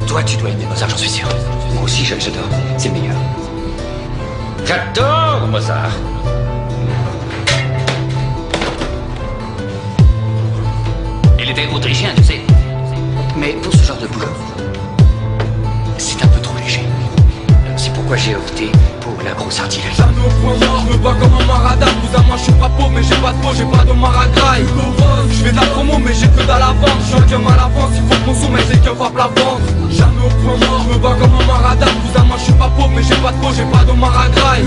Toi, tu dois aimer Mozart, j'en suis sûr. Moi aussi, j'adore. C'est le meilleur. J'adore Mozart. Il était autrichien, tu sais. Mais pour ce genre de boulot, c'est un peu trop léger. C'est pourquoi j'ai opté pour la grosse artillerie. Jamais au point mort, je me bats comme un marada. Cousin, moi je suis pas pauvre, mais j'ai pas de peau, j'ai pas de maragraille. Je fais de la promo, mais j'ai que dalle à vendre. Je suis un cum à l'avance, il faut consommer, c'est que frappe la vente. Jamais au point mort, je me bats comme un marada. Cousin, moi je suis pas pauvre, mais j'ai pas de peau, j'ai pas de maragraille.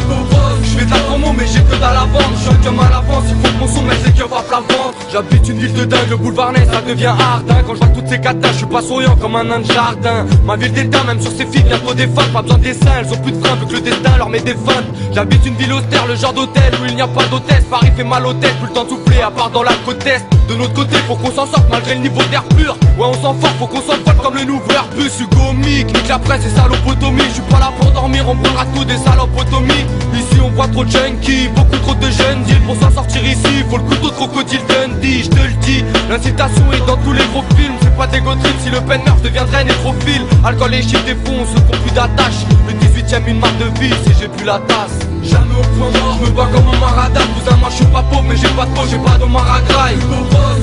Je fais de la promo, mais j'ai que dalle à vendre. Je suis un cum à l'avance, il faut consommer, c'est que frappe la vente. J'habite une ville de dingue, le boulevard Ney, ça devient hardin. Quand je vois toutes ces catas, je suis pas souriant comme un nain de jardin. Ma ville d'état, même sur ses filles, bientôt des fans. Pas besoin de dessin, elles ont plus de frein, vu que le destin leur met des feintes. J'habite une ville austère, le genre d'hôtel où il n'y a pas d'hôtesse. Paris fait mal aux têtes, plus le temps de souffler, à part dans la côte est. De notre côté, faut qu'on s'en sorte malgré le niveau d'air pur. Ouais, on s'en fort, faut qu'on s'en folle comme le nouveau Airbus. Hugo Mick, nique la presse et salopotomie. Je suis pas là pour dormir, on prendra tout des salopotomies. Ici on voit trop de junkies, beaucoup trop de jeunes deals. Pour s'en sortir ici, faut le couteau de crocodile Dundee. Je te le dis, l'incitation est dans tous les gros films. C'est pas des go-trips, si le pen meurt, je deviendrai nécrophile. Alcool et chiffres défoncent, ceux qui ont plus d'attache. Le 18ème une marque de vie, si j'ai plus la tasse. Jamais au point mort, je me bats comme un marada. Cousin, moi je suis pas pauvre, mais j'ai pas de peau, j'ai pas de maragraille.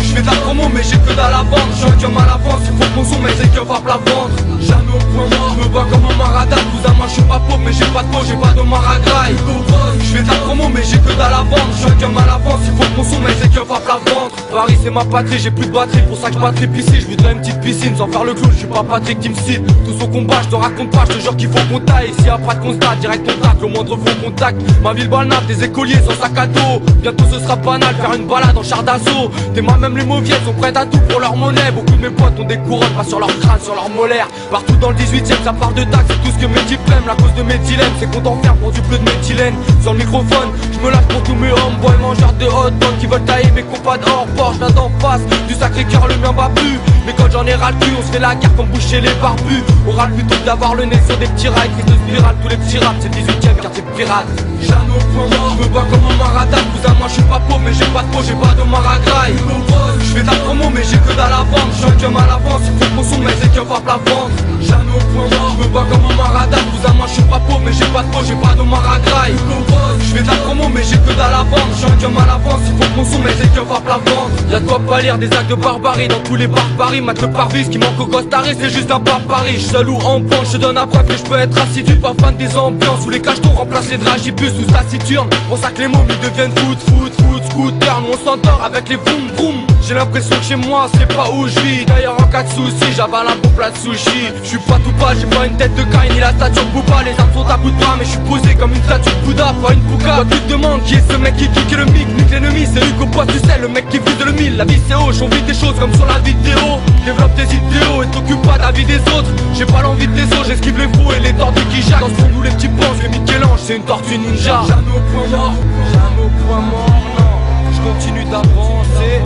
Je fais de la promo, mais j'ai que dalle à vendre. Je suis un cum à l'avance, il faut consommer, c'est que frappe la vente. Jamais au point mort, je me bats comme un marada. Cousin, moi je suis pas pauvre, mais j'ai pas de peau, j'ai pas de maragraille. Je fais de la promo, mais j'ai que dalle à vendre. Je suis un cum à l'avance, il faut consommer, c'est que frappe la vente. Paris c'est ma patrie, j'ai plus de batterie, pour ça que je battrai ici. Je voudrais une petite piscine sans faire le clown, je suis pas Patrick Timsit. Tout son combat, je te raconte pas, je te jure qu'il faut qu'on taille. S'il y a pas de constat, direct on tacle, au moindre faux contact. Ma ville balnave, des écoliers sans sac à dos. Bientôt ce sera banal, faire une balade en char d'assaut. Tes mains, même les mauviettes, sont prêtes à tout pour leur monnaie. Beaucoup de mes potes ont des couronnes, pas sur leur crâne, sur leur molaire. Partout dans le 18ème, ça part de taxes, c'est tout ce que mes types aiment. La cause de mes dilemmes, c'est qu'on t'enferme pour du bleu de méthylène. Sur le microphone, je me lâche pour tous mes homeboys, mangeurs de hot dog qui veulent tailler mes compas hors port. Je viens d'en face, du sacré cœur, le mien va plus. Mais quand j'en ai ras le cul, on se fait la guerre comme boucher les barbus. On râle plutôt d'avoir le nez sur des petits rails, crise de spirale, tous les petits rats, c'est le 18ème quartier pirate. Jamais au point mort, je me bats comme un marada. Cousin, moi je suis pas pauvre, mais j'ai pas de peau, j'ai pas de maragraille. Je fais de la promo, mais j'ai que dalle à vendre. Je suis un cum à l'avance, il faut consommer, c'est que frappe la vente. Jamais au point mort, je me bats comme un marada. Cousin, moi je suis pas pauvre, mais j'ai pas de peau, j'ai pas de maragraille. Je fais de la promo, mais j'ai que dalle à vendre. Je suis un cum à l'avance, il faut consommer, c'est que frappe la vente. Y'a de quoi pas lire des actes de barbarie dans tous les bars Paris. Mate le parvis, ce qui manque au gosse taré, c'est juste un bar Paris. Je seul ou en banque, je te donne la preuve que je peux être assidu. Pas fan des ambiances où les cachetons remplacent les dragibus ou taciturnes. Pour ça que les momies deviennent foot, scooter. Nous on s'endort avec les vroom vroom. J'ai l'impression que chez moi c'est pas où je vis. D'ailleurs en cas de soucis j'avale un bon plat de sushi. Je suis pas tout pâle, j'ai pas une tête de caille ni la stature de Bouba. Les armes sont à bout de bras mais je suis posé comme une statue de Bouddha, pas une pouca. Toi tu te demandes qui est ce mec qui kick le mic. Nique l'ennemi, c'est Hugo Boss, tu sais, le mec qui vise le mille. La vie c'est haut, j'en vis des choses comme sur la vidéo. Développe tes idéaux et t'occupe pas de la vie des autres. J'ai pas l'envie de tes os, j'esquive les fous et les tordus qui jacent. Dans ce monde où les petits pensent que Michel-Ange c'est une tortue ninja. Jamais au point mort, jamais au point mort, non. Je continue d'avancer.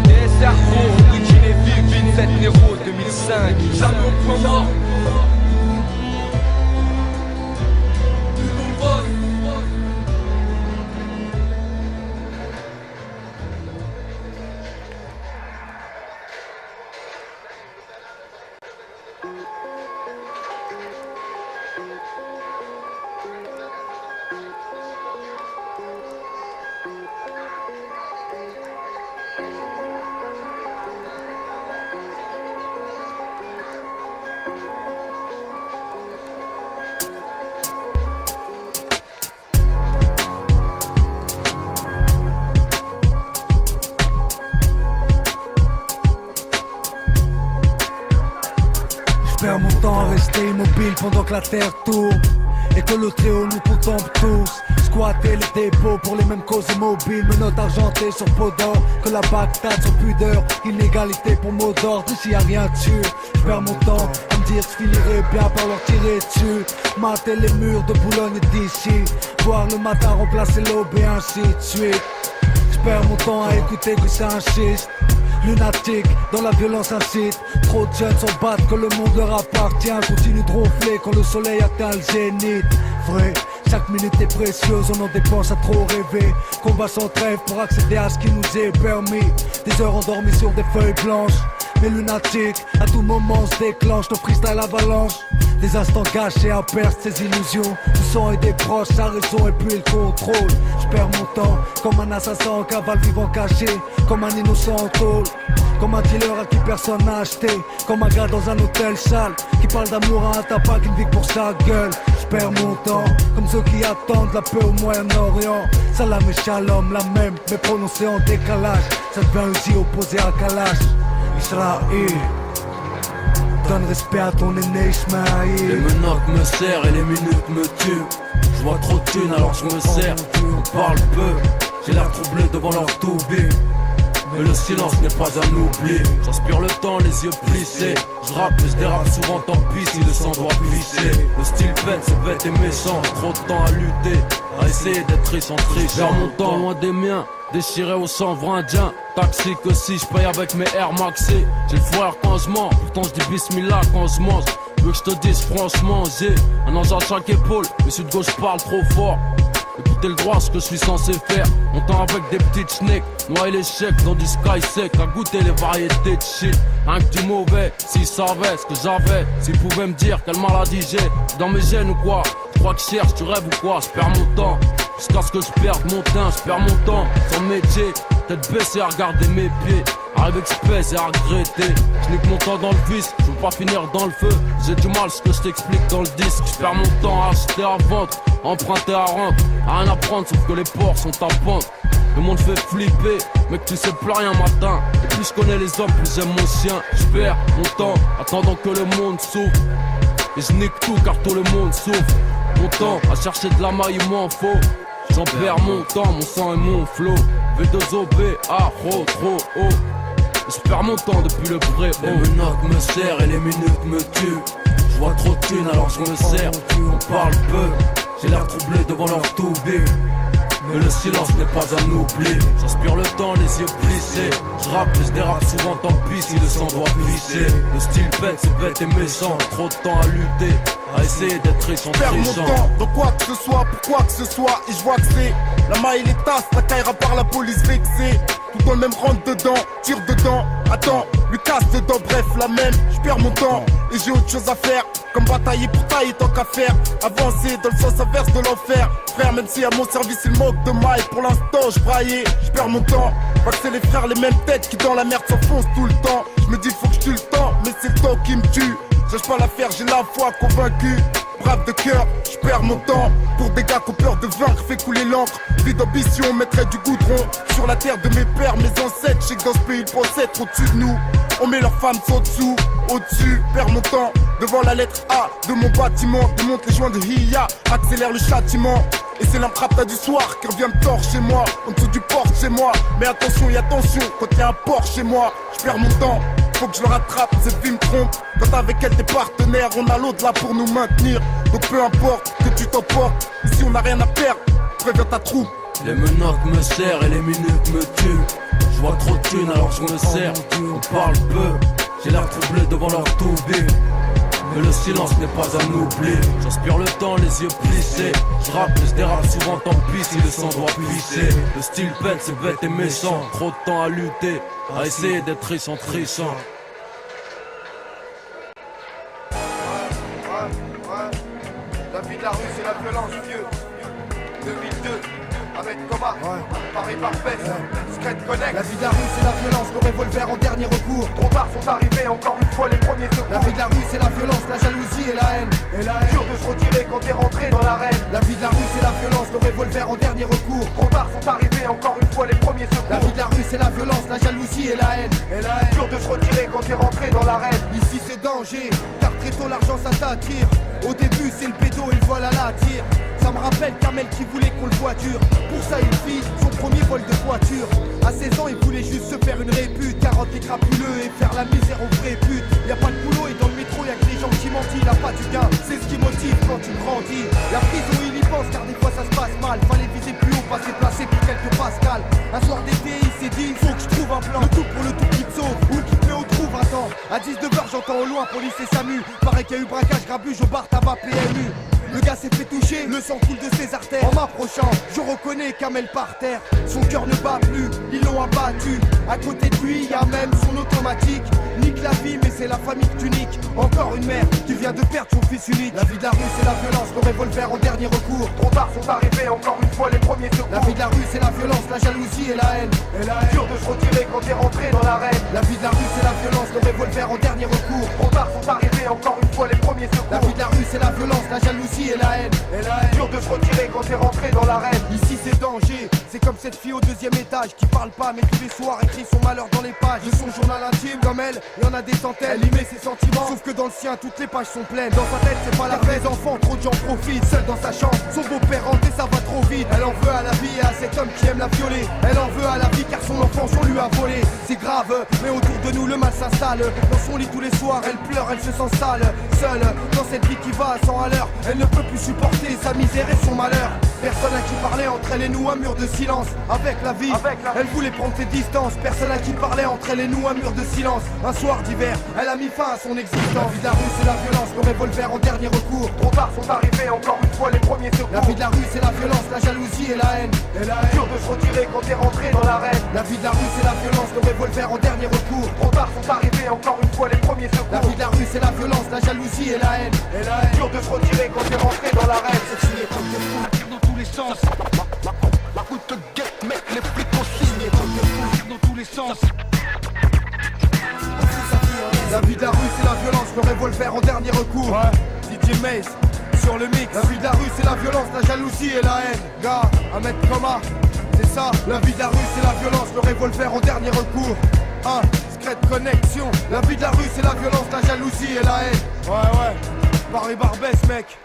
Des cerveaux, Origine et Viv, 27 Nero 2005. Jamais au point mort. Perds mon temps à rester immobile pendant que la terre tourne et que le très haut nous contemple tous. Squatter les dépôts pour les mêmes causes immobiles. Menottes argentées sur peau d'or, que la Bagdad sur pudeur. Inégalité pour mot d'ordre, ici y'a rien dessus. J'perds mon temps à me dire que je finirai bien par leur tirer dessus. Mater les murs de Boulogne et d'ici. Voir le matin remplacer l'aube et ainsi de suite. J'perds mon temps à écouter que c'est un schiste. Lunatique, dans la violence incite. Trop de jeunes s'en battent que le monde leur appartient. Continue de ronfler quand le soleil atteint le zénith. Vrai, chaque minute est précieuse, on en dépense à trop rêver. Combat sans trêve pour accéder à ce qui nous est permis. Des heures endormies sur des feuilles blanches. mais lunatique. À tout moment se déclenche, nos freestyle avalanche. Des instants gâchés à perdre ses illusions. Du sang et des proches, sa raison et puis le contrôle. Je perds mon temps, comme un assassin en cavale vivant caché. Comme un innocent en tôle. Comme un dealer à qui personne n'a acheté. Comme un gars dans un hôtel sale qui parle d'amour à un tabac qui ne vit que pour sa gueule. Je perds mon temps, comme ceux qui attendent la paix au Moyen-Orient. Salam et shalom, la même, mais prononcée en décalage. Ça devient aussi opposé à Kalash. Israël, donne respect à ton aîné Ismaïl. Les menottes me serrent et les minutes me tuent. Je vois trop de thunes alors je me sers. On parle peu, j'ai l'air troublé devant leur toubib. Mais le silence n'est pas un oubli. J'aspire le temps, les yeux plissés. Je rappe mais je dérape souvent, tant pis si le sang doit glisser. Le style bête, c'est bête et méchant. Trop de temps à lutter, à essayer d'être riche en trichant. J'ai mon temps loin des miens, déchiré au chanvre indien. Taxi que si je paye avec mes Air Maxi. J'ai le foire quand je mens, pourtant je dis bismillah quand je mange. Veux que je te dise franchement, j'ai un ange à chaque épaule. Mais celui de gauche parle trop fort. Écoutez le droit, ce que je suis censé faire. On tend avec des petites schnecks, noyer les chèques dans du sky sec. À goûter les variétés de shit. Rien que du mauvais, s'ils savaient ce que j'avais. S'ils pouvaient me dire quelle maladie j'ai. Dans mes gènes ou quoi? Je crois que je cherche, tu rêves ou quoi? Je perds mon temps, jusqu'à ce que je perde mon teint. Je perds mon temps, sans métier. Tête baissée à regarder mes pieds. Arrive espèce et à regretter. Je nique mon temps dans le vice, je veux pas finir dans le feu. J'ai du mal ce que je t'explique dans le disque. Je perds mon temps à acheter, à vendre, emprunter, à rendre. À rien à prendre sauf que les ports sont à pente. Le monde fait flipper, mec tu sais plus rien matin. Et plus je connais les hommes, plus j'aime mon chien. Je perds mon temps, attendant que le monde souffre. Et je nique tout car tout le monde souffre. Mon temps à chercher de la maille, il m'en faut. J'en perds mon temps, mon sang et mon flow. V2OB, trop haut. Je perds mon temps depuis le vrai haut. Les menottes me serrent et les minutes me tuent. Je vois trop de thunes alors je me sers. On parle peu, j'ai l'air troublé devant leur toubib. Mais le silence n'est pas un oubli. J'inspire le temps, les yeux plissés. Je rappe et je dérape souvent, tant pis si le sang doit glisser. Le style bête, c'est bête et méchant. Trop de temps à lutter, à essayer d'être riche en trichant. Je perds mon temps dans quoi que ce soit, pour quoi que ce soit. Et je vois que c'est la maille et les tasses, la caillera par la police vexée. Tout dans le même rentre dedans, tire dedans. Attends, lui casse dedans, bref la même. Je perds mon temps et j'ai autre chose à faire. Comme batailler pour tailler tant qu'à faire. Avancer dans le sens inverse de l'enfer. Frère, même si à mon service il manque de mailles. Pour l'instant je braillais, je perds mon temps. Parce que c'est les frères les mêmes têtes qui dans la merde s'enfoncent tout le temps. Je me dis faut que je tue le temps, mais c'est le temps qui me tue. Cherche pas la faire, j'ai la foi convaincu. Brave de cœur, je perds mon temps. Pour des gars qui ont peur de vaincre, fait couler l'encre. Vie d'ambition, mettrait du goudron sur la terre de mes pères, mes ancêtres. Je sais que dans ce pays ils pensent être au-dessus de nous. On met leurs femmes au-dessous, au-dessus. Perds mon temps devant la lettre A de mon bâtiment. Démonte les joints de Hiya, accélère le châtiment. Et c'est l'imprapta du soir qui revient me tord chez moi. En dessous du porte chez moi. Mais attention, attention, quand y a un port chez moi, je perds mon temps. Faut que je le rattrape, cette vie me trompe. Quand avec elle t'es partenaires, on a l'autre là pour nous maintenir. Donc peu importe que tu t'emportes, ici on n'a rien à perdre, préviens ta troupe. Les menottes me serrent et les minutes me tuent. Je vois trop de thunes alors je me sers. On parle peu, j'ai l'air troublé devant leur toubib. Mais le silence n'est pas un oubli. J'inspire le temps, les yeux plissés. Je rappe et je dérape souvent, tant pis si le sang doit glisser. Le style bête, c'est bête et méchant. Trop de temps à lutter, à essayer d'être riche en trichant. La vie de la rue c'est la violence, vieux. 2002, avec Thomas, Paris Parfait, Skate Connect. La vie de la rue c'est la violence, le revolver en dernier recours. Trop tard sont arrivés, encore une fois les premiers secours. La vie de la rue c'est la violence, la jalousie et la haine. Dur de se retirer quand t'es rentré dans l'arène. La vie de la rue c'est la violence, le revolver en dernier recours. Trop tard sont arrivés, encore une fois les premiers secours. La vie de la rue c'est la violence, la jalousie et la haine. Dur de se retirer quand t'es rentré dans l'arène. Ici c'est danger, car très tôt l'argent ça t'attire. Au début c'est le pédo et le vol à la tire. Ça me rappelle Kamel qui voulait qu'on le voiture. Pour ça il fit son premier vol de voiture. À 16 ans il voulait juste se faire une répute. 40 les crapuleux et faire la misère aux vrais putes. Y'a pas de boulot et dans le métro y'a que des gens qui mentent. Il a pas du gain, c'est ce qui motive quand tu grandis. La prison il y pense car des fois ça se passe mal. Fallait viser plus haut, pas se déplacer pour quelques pascals. Un soir d'été il s'est dit faut que je trouve un plan. Le tout pour le tout qui te sauve ou qui te met au trou 20 ans. À 19h j'entends au loin police et SAMU. Pareil qu'il y a eu braquage, grabuge au bar tabac PMU. Le gars s'est fait toucher, le sang coule de ses artères. En m'approchant, je reconnais Kamel par terre. Son cœur ne bat plus, ils l'ont abattu. À côté de lui, y a même son automatique. Nique la vie, mais c'est la famille que tu niques. Encore une mère qui vient de perdre son fils unique. La vie de la rue, c'est la violence, le revolver en dernier recours. Trop tard sont arrivés, encore une fois les premiers secours. La vie de la rue, c'est la violence, la jalousie et la haine. Dur de se retirer quand t'es rentré dans l'arène. La vie de la rue, c'est la violence, le revolver en dernier recours. Trop tard sont arrivés, encore une fois les premiers secours. La vie de la rue, c'est la violence, la jalousie et la haine. Dur de se retirer quand t'es rentré dans l'arène. Ici c'est danger, c'est comme cette fille au deuxième étage qui parle pas mais tous les soirs écrit son malheur dans les pages de son journal intime. Comme elle, y en a des centaines. Elle y met ses sentiments, sauf que dans le sien toutes les pages sont pleines. Dans sa tête c'est pas la vraie enfant, trop de gens profitent. Seule dans sa chambre, son beau-père rentre et ça va trop vite. Elle en veut à la vie et à cet homme qui aime la violer. Elle en veut à la vie car son enfance on lui a volé. C'est grave, mais autour de nous le mal s'installe. Dans son lit tous les soirs elle pleure, elle se sent sale. Seule, dans cette vie qui va à 100 à l'heure. Elle ne peut plus supporter sa misère et son malheur. Personne à qui parler, entre elle et nous un mur de silence. Avec la vie, elle voulait prendre ses distances. Personne à qui parler, entre elle et nous un mur de silence. Un soir d'hiver, elle a mis fin à son existence. La vie de la rue c'est la violence, le revolver en dernier recours. Trop tard sont arrivés, encore une fois les premiers secours. La vie de la rue c'est la violence, la jalousie et la haine. Dur de se retirer quand t'es rentré dans l'arène. La vie de la rue c'est la violence, le revolver en dernier recours. Trop tard sont arrivés, encore une fois les premiers secours. La vie de la rue c'est la violence, la jalousie et la haine. Dur de se retirer quand t'es rentré dans l'arène. C'est signé comme des fous, tire dans tous les sens. La route te guette, mec, les flics ont signé comme des fous, tire dans tous les sens. La vie de la rue c'est la violence, le revolver en dernier recours. DJ Mace sur le mix. La vie de la rue c'est la violence, la jalousie et la haine. Gars, à mettre coma, c'est ça. La vie de la rue c'est la violence, le revolver en dernier recours. Secret connexion. La vie de la rue c'est la violence, la jalousie et la haine. Ouais, Paris Barbès mec.